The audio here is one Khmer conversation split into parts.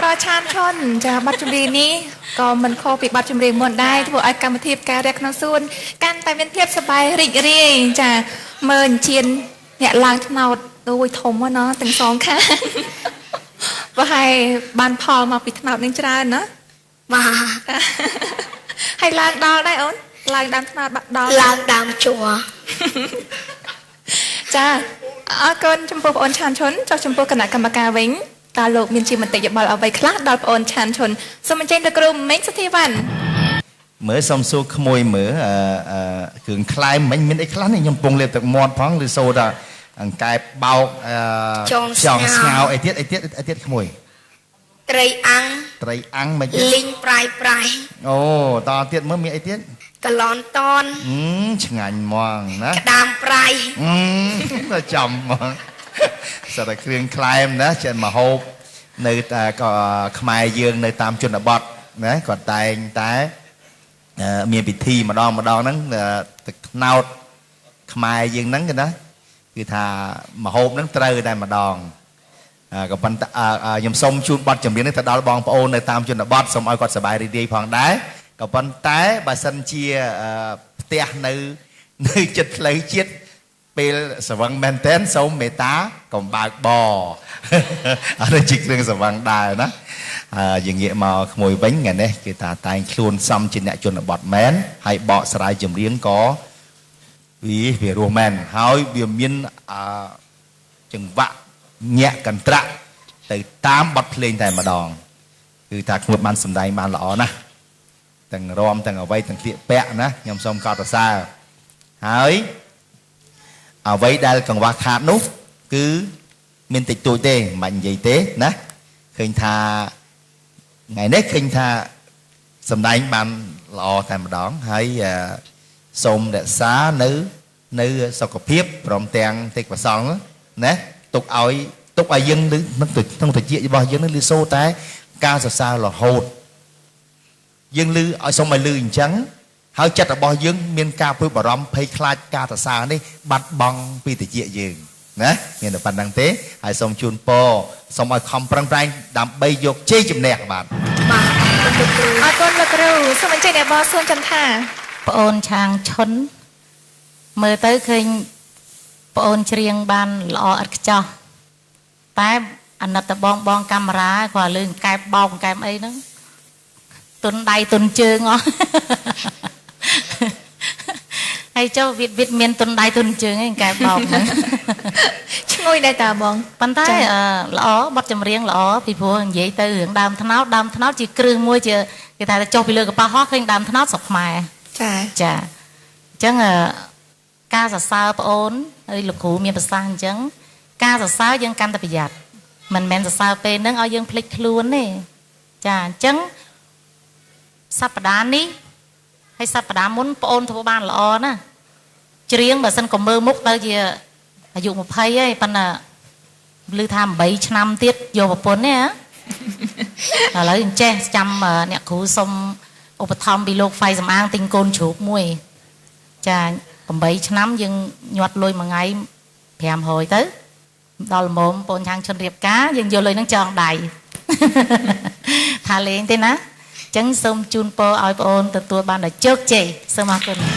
ប្រឆានឈុនចាបាត់ចម្រៀងនេះក៏មិនខុសពីបាត់ចម្រៀងមុនដែរធ្វើឲ្យកម្មវិធីការរះក្នុងសួនកាន់តែមានភាពសប្បាយរីករាយចាមើលជៀនអ្នកឡើងថ្នោតដូចធំណាទាំងសងខាងបើឲ្យបានផលមកពីថ្នោតនឹងច្រើនណាបាទហើយឡើងដល់ដែរអូនឡើងដើមថ្នោតបាត់ដល់ឡើងដើមជួរចាអរគុណចំពោះបងអូនឆានឈុនចុះចំពោះគណៈកម្មការវិញតើលោកមានជាមតិយោបល់អ្វីខ្លះដល់បងអូនឆានឈុនសូមអញ្ជើញលោកគ្រូមេងសុធីវ៉ាន់មើលសំសួរក្មួយមើលគ្រឿងខ្លែងមិញមានអីខ្លះនេះខ្ញុំពងលេបទឹកមាត់ផងឬសូត្រអង្កែបបោកចង់ស្ងោអីទៀតក្មួយត្រីអាំងមិនលីងប្រៃអូតទៀតមើលមានអីទៀតកឡនតនឆ្ងាញ់ហ្មងណាក្តាមប្រៃចំហ្មងសិតតែគ្រឿងខ្លែមណាចេះមកហូបនៅតែក៏ខ្មែរយើងនៅតាមជនបទណាគាត់តែងតែមានពិធីម្ដងហ្នឹងទឹកថ្នោតខ្មែរយើងហ្នឹងណាគឺថាមហូបហ្នឹងត្រូវតែម្ដងក៏ប៉ុន្តែខ្ញុំសូមជូនបទចម្រៀងនេះទៅដល់បងប្អូននៅតាមជនបទសូមឲ្យគាត់សប្បាយរីករាយផងដែរក៏ប៉ុន្តែបើសិនជាផ្ទះនៅចិត្តផ្លូវជាតិពេលស្វឹងមែនតែនសូមមេត្តាកុំបើកបអត់ជាគ្រឿងស្វឹងដែរណាយើងងាកមកក្មួយវិញថ្ងៃនេះគឺថាតែងខ្លួនសំជាអ្នកជនបទមែនហើយបកស្រាយចម្រៀងក៏វារស់មែនហើយវាមានចង្វាក់ញាក់កន្ត្រាក់ទៅតាមបទភ្លេងតែម្ដងគឺថាក្មួយបានសម្ដែងបានល្អណាស់ទាំងរំទាំងអ្វីទាំងស្លៀកពាក់ណាខ្ញុំសូមកោតសរសើរហើយអ្វីដែលកង្វះខាតនោះគឺមានតិចតួចទេមិននិយាយទេណាឃើញថាថ្ងៃនេះឃើញថាសម្ដែងបានល្អតែម្ដងហើយសូមរក្សានៅសុខភាពព្រមទាំងទេពកសង្ឃណាទុកឲ្យយើងក្នុងតិចរបស់យើងនឹងលឺសូរតែការសរសើររហូតយើងលឺឲ្យសូមឲ្យលឺអញ្ចឹងហើយចិត្តរបស់យើងមានការព្រួយបារម្ភភ័យខ្លាចការសរសើរនេះបាត់បង់ពីតិចយើងណាមានតែប៉ុណ្្នឹងទេហើយសូមជូនពរសូមឲ្យខំប្រឹងប្រែងដើម្បីយកជ័យជំនះបាទអរគុណលោកគ្រូសូមអញ្ជើញអ្នកបោះសួនចន្ទថាប្អូនឆាងឈុនមើលទៅឃើញប្អូនច្រៀងបានល្អឥតខ្ចោះតែអាណិតតបងកាមេរ៉ាគាត់លើកែបបោកកែបអីហ្នឹងទុនដៃទុនជើងអស់ហើយចុះវិតមានទុនដៃទុនជើងឯងកែបបោកហ្នឹងឈ្ងុយដែរតាបងប៉ុន្តែល្អបទចម្រៀងល្អពីព្រោះនិយាយទៅរឿងដើមថ្នោតជាគ្រឿងមួយជាគេថាចុះពីលើកប៉ាស់ហោះឃើញដើមថ្នោតស្រុកខ្មែរចាអញ្ចឹងការសរសើរប្អូនហើយលោកគ្រូមានប្រសាសន៍អញ្ចឹងការសរសើរយើងកាន់តែប្រយ័ត្នមិនមែនសរសើរពេលហ្នឹងឲ្យយើងភ្លេចខ្លួនទេចាអញ្ចឹងសប្តាហ៍នេះហើយសប្តាហ៍មុនប្អូនធ្វើបានល្អណាច្រៀងបើសិនកុំមើលមុខទៅជាអាយុ20ហើយប៉ុន្តែឮថា8ឆ្នាំទៀតយកប្រពន្ធទេឥឡូវអញ្ចេះចាំអ្នកគ្រូសុំឧបត្ថម្ភពីលោកហ្វៃសំអាងទិញកូនជ្រូកមួយចា8ឆ្នាំយើងញាត់លុយមួយថ្ងៃ500ទៅដល់ល្មមបងឆាងឈុនរៀបការយើងយកលុយហ្នឹងចងដៃថាលេងទេណាចឹងសូមជូនពរឲ្យបងអូនទទួលបានដល់ជោគជ័យសូមអរគុណអ្ន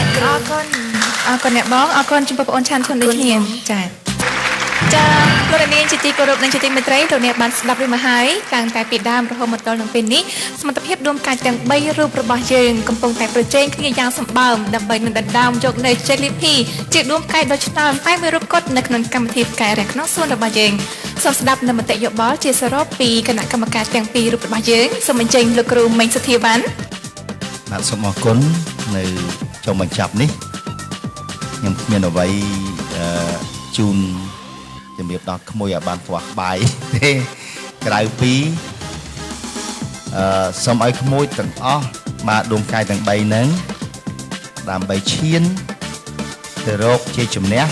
កគ្រូអរគុណអ្នកបងអរគុណចំពោះបងអូនឆានឈុនដូចគ្នាចាលោកនាងជាទីគោរពនិងជាទីមេត្រីលោកអ្នកបានស្ដាប់ឬមកហើយតាំងតែពីដើមរហូតមកដល់នឹងពេលនេះសមត្ថភាពដួងកាយទាំង3រូបរបស់យើងកំពុងតែប្រជែងគ្នាយ៉ាងសម្បើមដើម្បីនឹងដណ្ដើមយកនៅជ័យលាភីជាដួងកាយដ៏ឆ្នើមតែមួយរូបគត់នៅក្នុងកម្មវិធីផ្កាយរះក្នុងសួនរបស់យើងសូមស្ដាប់នៅមតិយោបល់ជាសរុបពីគណៈកម្មការទាំងពីររូបរបស់យើងសូមអញ្ជើញលោកគ្រូមេងសុធាវ៉ាន់បាទសូមអរគុណនៅចុងបញ្ចប់នេះខ្ញុំមានអ្វីជូនជំរាបដល់ក្មួយឲ្យបានខ្វះក្បាយទេក្រៅពីសូមឲ្យក្មួយទាំងអស់មកដួងកាយទាំង3ហ្នឹងដើម្បីឈានទៅរកជាជំនះ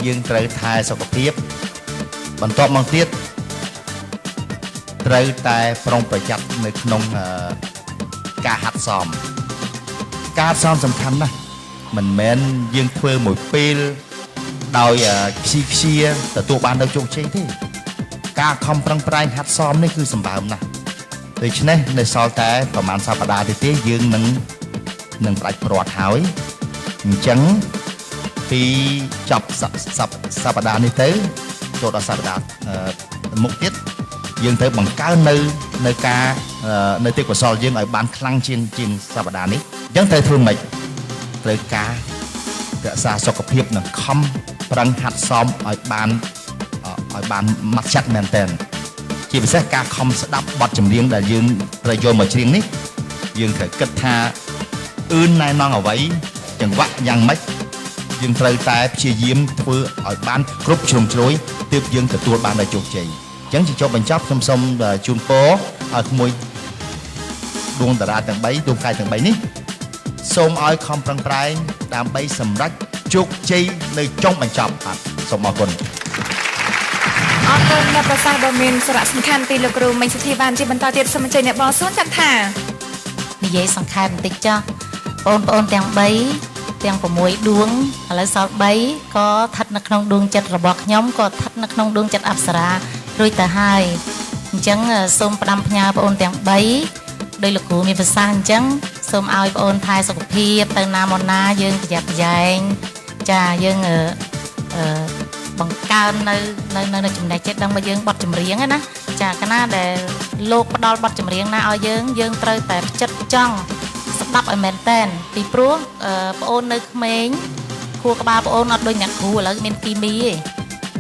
យើងត្រូវថែសុខភាពបន្ទាប់មកទៀតត្រូវតែប្រុងប្រយ័ត្ននៅក្នុងការហាត់សមការហាត់សមសំខាន់ណាស់មិនមែនយើងធ្វើមួយពេលដោយខ្ជាទទួលបាននៅជោគជ័យទេ ការខំប្រឹងប្រែងហាត់សមនេះគឺសម្បើមណាស់ដូច្នេះនៅសល់តែប្រហែលសប្តាហ៍ទៀតទេយើងនឹងផ្ដាច់ព្រាត់ហើយអញ្ចឹងពីចប់សប្តាហ៍នេះទៅចូលដល់សប្តាហ៍មុខទៀតយើងត្រូវបង្កើននៅការនៅទេពកោសលយើងឲ្យបានខ្លាំងជាងសប្តាហ៍នេះអញ្ចឹងត្រូវធ្វើម៉េចត្រូវការរក្សាសុខភាពនិងខំប្រឹងហាត់សមឲ្យបានម៉ាត់ចាត់មែនទែនជាពិសេសការខំស្ដាប់បទចម្រៀងដែលយើងត្រូវយកមកច្រៀងនេះយើងត្រូវគិតថាណែនាំអ្វីចង្វាក់យ៉ាងម៉េចយើងត្រូវតែព្យាយាមធ្វើឲ្យបានគ្រប់ជ្រុងជ្រោយទើបយើងទទួលបានដោយជោគជ័យអញ្ចឹងជាចុងបញ្ចប់ខ្ញុំសូមជូនពរឲ្យក្មួយដួងតារាទាំង3ដួងកាយទាំង3នេះសូមឲ្យខំប្រឹងប្រែងដើម្បីសម្រេចជោគជ័យនៅចុងបញ្ចប់បាទសូមអរគុណអរគុណអ្នកប្រសាសន៍ដ៏មានសារៈសំខាន់ពីលោកគ្រូមេងសុធីបានជាបន្តទៀតសូមអញ្ជើញអ្នកបងសួនចន្ទថានិយាយសង្ខេបបន្តិចចុះបងប្អូនទាំង3ទាំង6ដួងឥឡូវសល់3ក៏ស្ថិតនៅក្នុងដួងចិត្តរបស់ខ្ញុំក៏ស្ថិតនៅក្នុងដួងចិត្តអប្សរារួចទៅហើយអញ្ចឹងសូមផ្ដាំផ្ញើបងប្អូនទាំង3ដោយលោកគ្រូមានប្រសាសន៍អញ្ចឹងសូមឲ្យបងប្អូនថែសុខភាពទៅណាមកណាយើងប្រយ័ត្នប្រយែងចាយើងបង្កើននៅចំណេះចិត្តដើម្បីយើងបត់ចម្រៀងណាចាកាលណាដែលលោកផ្ដល់បទចម្រៀងណាឲ្យយើងត្រូវតែចិត្តចង់ស្ដាប់ឲ្យមែនតែនពីព្រោះប្អូននៅក្មេងខួរក្បាលប្អូនអត់ដូចអ្នកគ្រូឥឡូវមានគីមីទេ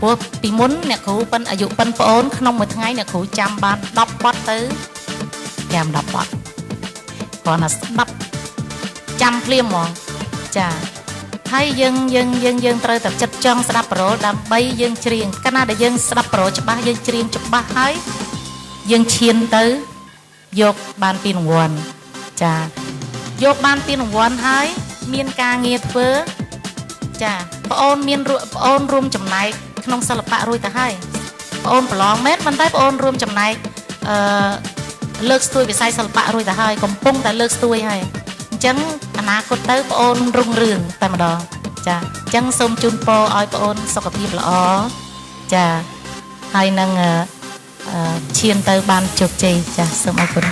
ព្រោះពីមុនអ្នកគ្រូប៉ិនអាយុប៉ិនប្អូនក្នុងមួយថ្ងៃអ្នកគ្រូចាំបាន10បទទៅចាំ10បទគ្រាន់តែស្ដាប់ចាំភ្លាមហ្មងចាហើយយើងត្រូវតែចិត្តចង់ស្ដាប់ប្រូលដើម្បីយើងច្រៀងកាលណាដែលយើងស្ដាប់ប្រូលច្បាស់យើងច្រៀងច្បាស់ហើយយើងឈានទៅយកបានពីរង្វាន់ចាយកបានពីរង្វាន់ហើយមានការងារធ្វើចាប្អូនរួមចំណែកក្នុងសិល្បៈរួចទៅហើយប្អូនប្រឡងមែនប៉ុន្តែប្អូនរួមចំណែកលើកស្ទួយវិស័យសិល្បៈរួចទៅហើយកំពុងតែលើកស្ទួយហើយអញ្ចឹងអនាគតទៅប្អូនរុងរឿងតែម្ដងចាអញ្ចឹងសូមជូនពរឲ្យប្អូនសុខភាពល្អចាហើយនឹងឈានទៅបានជោគជ័យចាសូមអរគុណ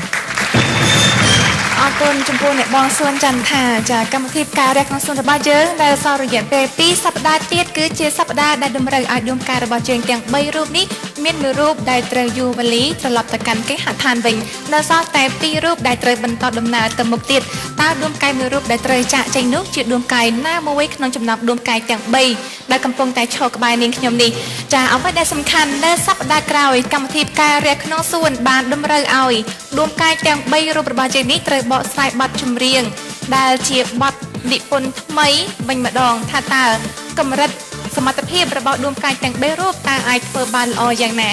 អរគុណចំពោះអ្នកបងសួនចន្ទថាចាកម្មវិធីការរះក្នុងសួនរបស់យើងដែលសល់រយៈពេល2សប្តាហ៍ទៀតគឺជាសប្តាហ៍ដែលតម្រូវឲ្យដួងកាយរបស់យើងទាំង3រូបនេះមានមួយរូបដែលត្រូវយូវលីត្រឡប់ទៅកាន់គេហដ្ឋានវិញនៅសល់តែ2រូបដែលត្រូវបន្តដំណើរទៅមុខទៀតតើដួងកាយមួយរូបដែលត្រូវចាក់ចេញនោះជាដួងកាយណាមួយក្នុងចំណោមដួងកាយទាំង3ដែលកំពុងតែឈរក្បែរនាងខ្ញុំនេះចាអ្វីដែលសំខាន់នៅសប្តាហ៍ក្រោយកម្មវិធីការរះក្នុងសួនបានតម្រូវឲ្យដួងកាយទាំង3រូបរបស់យើងនេះត្រូវបកស្រាយបទចម្រៀងដែលជាបទនិពន្ធថ្មីវិញម្ដងថាតើកម្រិតសមត្ថភាពរបស់ដួងកាយទាំង3រូបតើអាចធ្វើបានល្អយ៉ាងណា